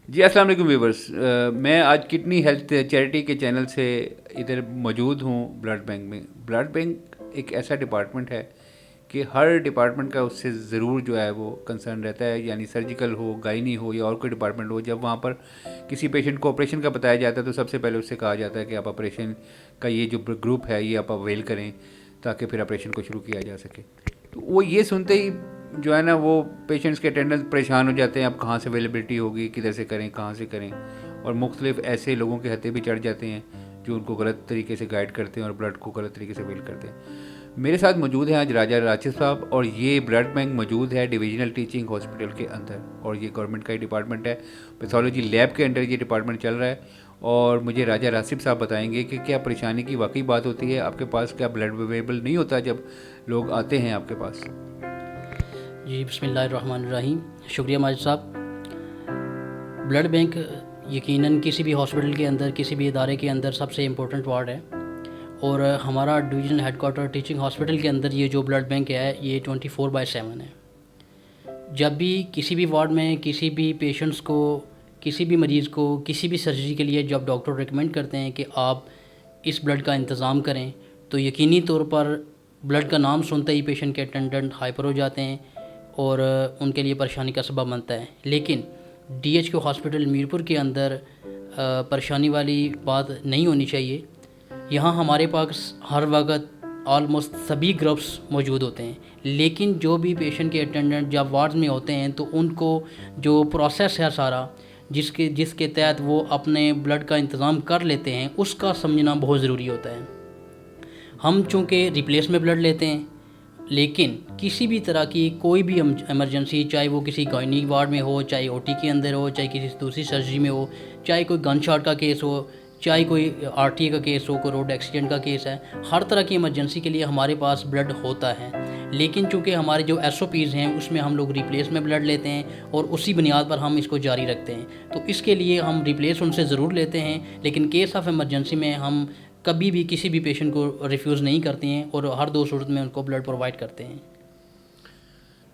जी अस्सलाम वालेकुम व्यूवर्स। मैं आज किडनी हेल्थ चैरिटी के चैनल से इधर मौजूद हूँ ब्लड बैंक में। ब्लड बैंक एक ऐसा डिपार्टमेंट है कि हर डिपार्टमेंट का उससे ज़रूर जो है वो कंसर्न रहता है, यानी सर्जिकल हो, गायनी हो या और कोई डिपार्टमेंट हो। जब वहाँ पर किसी पेशेंट को ऑपरेशन का बताया जाता है तो सबसे पहले उससे कहा जाता है कि आप ऑपरेशन का ये जो ग्रुप है ये आप अवेल करें ताकि फिर ऑपरेशन को शुरू किया जा सके। तो वो ये सुनते ही जो है ना वो पेशेंट्स के अटेंडेंस परेशान हो जाते हैं, अब कहाँ से अवेलेबिलिटी होगी, किधर से करें, कहाँ से करें। और मुख्तलिफ ऐसे लोगों के हत्थे भी चढ़ जाते हैं जो उनको गलत तरीके से गाइड करते हैं और ब्लड को गलत तरीके से अवेल करते हैं। मेरे साथ मौजूद हैं आज राजा राशिद साहब, और ये ब्लड बैंक मौजूद है डिविजनल टीचिंग हॉस्पिटल के अंदर, और ये गवर्नमेंट का ही डिपार्टमेंट है। पैथोलॉजी लैब के अंडर ये डिपार्टमेंट चल रहा है। और मुझे राजा राशिद साहब बताएंगे कि क्या परेशानी की वाकई बात होती है आपके पास, क्या ब्लड अवेलेबल नहीं होता जब लोग आते हैं आपके पास। जी बिस्मिल्लाहिर्रहमानिर्रहीम। शुक्रिया माजिद साहब। ब्लड बैंक यकीनन किसी भी हॉस्पिटल के अंदर, किसी भी इदारे के अंदर सबसे इम्पोर्टेंट वार्ड है, और हमारा डिविजनल हेडक्वार्टर टीचिंग हॉस्पिटल के अंदर ये जो ब्लड बैंक है ये 24/7 है। जब भी किसी भी वार्ड में किसी भी पेशेंट्स को, किसी भी मरीज़ को किसी भी सर्जरी के लिए जब डॉक्टर रिकमेंड करते हैं कि आप इस ब्लड का इंतज़ाम करें, तो यकीनी तौर पर ब्लड का नाम सुनते ही पेशेंट के अटेंडेंट हाइपर हो जाते हैं और उनके लिए परेशानी का सबब बनता है। लेकिन DHQ हॉस्पिटल मीरपुर के अंदर परेशानी वाली बात नहीं होनी चाहिए। यहाँ हमारे पास हर वक्त ऑलमोस्ट सभी ग्रुप्स मौजूद होते हैं, लेकिन जो भी पेशेंट के अटेंडेंट जब वार्ड में होते हैं तो उनको जो प्रोसेस है सारा, जिसके तहत वो अपने ब्लड का इंतज़ाम कर लेते हैं, उसका समझना बहुत ज़रूरी होता है। हम चूँकि रिप्लेस में ब्लड लेते हैं, लेकिन किसी भी तरह की कोई भी इमरजेंसी, चाहे वो किसी गायनी वार्ड में हो, चाहे OT के अंदर हो, चाहे किसी दूसरी सर्जरी में हो, चाहे कोई गन शॉट का केस हो, चाहे कोई RTA का केस हो, कोई रोड एक्सीडेंट का केस है, हर तरह की इमरजेंसी के लिए हमारे पास ब्लड होता है। लेकिन चूँकि हमारे जो SOPs हैं उसमें हम लोग रिप्लेस में ब्लड लेते हैं और उसी बुनियाद पर हम इसको जारी रखते हैं। तो इसके लिए हम रिप्लेस उनसे ज़रूर लेते हैं, लेकिन केस ऑफ इमरजेंसी में हम कभी भी किसी भी पेशेंट को रिफ्यूज़ नहीं करते हैं और हर 2 सूरत में उनको ब्लड प्रोवाइड करते हैं।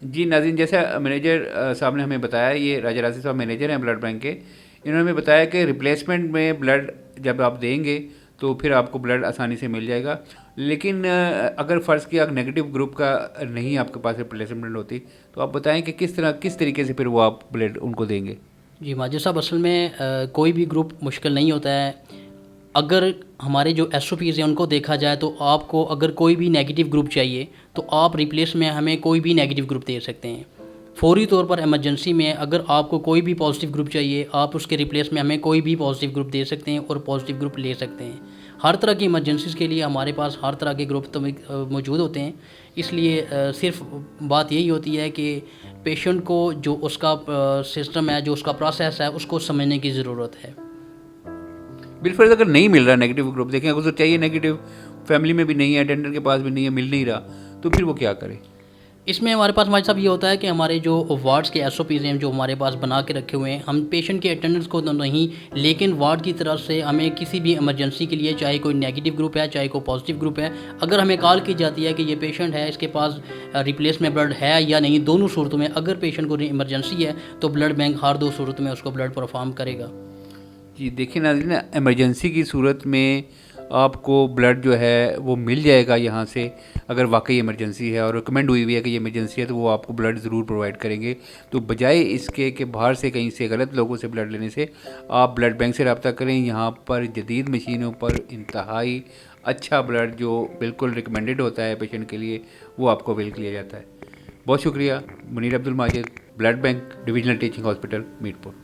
जी नाज़रीन, जैसा मैनेजर साहब ने हमें बताया, ये राजा राशिद साहब मैनेजर हैं ब्लड बैंक के। इन्होंने हमें बताया कि रिप्लेसमेंट में ब्लड जब आप देंगे तो फिर आपको ब्लड आसानी से मिल जाएगा। लेकिन अगर फ़र्ज़ किया नेगेटिव ग्रुप का नहीं आपके पास रिप्लेसमेंट होती, तो आप बताएं कि किस तरीके से फिर वो आप ब्लड उनको देंगे। जी माजिद साहब, असल में कोई भी ग्रुप मुश्किल नहीं होता है। अगर हमारे जो SOPs हैं उनको देखा जाए तो आपको अगर कोई भी नेगेटिव ग्रुप चाहिए तो आप रिप्लेस में हमें कोई भी नेगेटिव ग्रुप दे सकते हैं। फौरी तौर पर इमरजेंसी में अगर आपको कोई भी पॉजिटिव ग्रुप चाहिए, आप उसके रिप्लेस में हमें कोई भी पॉजिटिव ग्रुप दे सकते हैं और पॉजिटिव ग्रुप ले सकते हैं। हर तरह की इमरजेंसीज़ के लिए हमारे पास हर तरह के ग्रुप तो मौजूद होते हैं। इसलिए सिर्फ बात यही होती है कि पेशेंट को जो उसका सिस्टम है, जो उसका प्रोसेस है, उसको समझने की ज़रूरत है। बिलफर्ज अगर नहीं मिल रहा नेगेटिव ग्रुप, देखें अगर तो चाहिए नेगेटिव, फैमिली में भी नहीं है, अटेंडर के पास भी नहीं है, मिल नहीं रहा, तो फिर वो क्या करे। इसमें हमारे पास हमारे साहब ये होता है कि हमारे जो वार्ड्स के SOPs हैं जो हमारे पास बना के रखे हुए हैं, हम पेशेंट के अटेंडेंस को तो नहीं, लेकिन वार्ड की तरफ से हमें किसी भी इमरजेंसी के लिए, चाहे कोई नेगेटिव ग्रुप है चाहे कोई पॉजिटिव ग्रुप है, अगर हमें कॉल की जाती है कि ये पेशेंट है, इसके पास रिप्लेस में ब्लड है या नहीं, दोनों सूरतों में अगर पेशेंट को इमरजेंसी है तो ब्लड बैंक हर 2 सूरत में उसको ब्लड परफॉर्म करेगा। जी देखिए नाज़रीन, इमरजेंसी की सूरत में आपको ब्लड जो है वो मिल जाएगा यहाँ से, अगर वाकई इमरजेंसी है और रिकमेंड हुई हुई है कि ये इमरजेंसी है तो वो आपको ब्लड ज़रूर प्रोवाइड करेंगे। तो बजाय इसके कि बाहर से कहीं से गलत लोगों से ब्लड लेने से, आप ब्लड बैंक से रब्ता करें। यहाँ पर जदीद मशीनों पर इंतहाई अच्छा ब्लड जो बिल्कुल रिकमेंडेड होता है पेशेंट के लिए, वो आपको अवेल किया जाता है। बहुत शुक्रिया। Munir Abdul Majid, blood bank, divisional teaching hospital, Mirpur.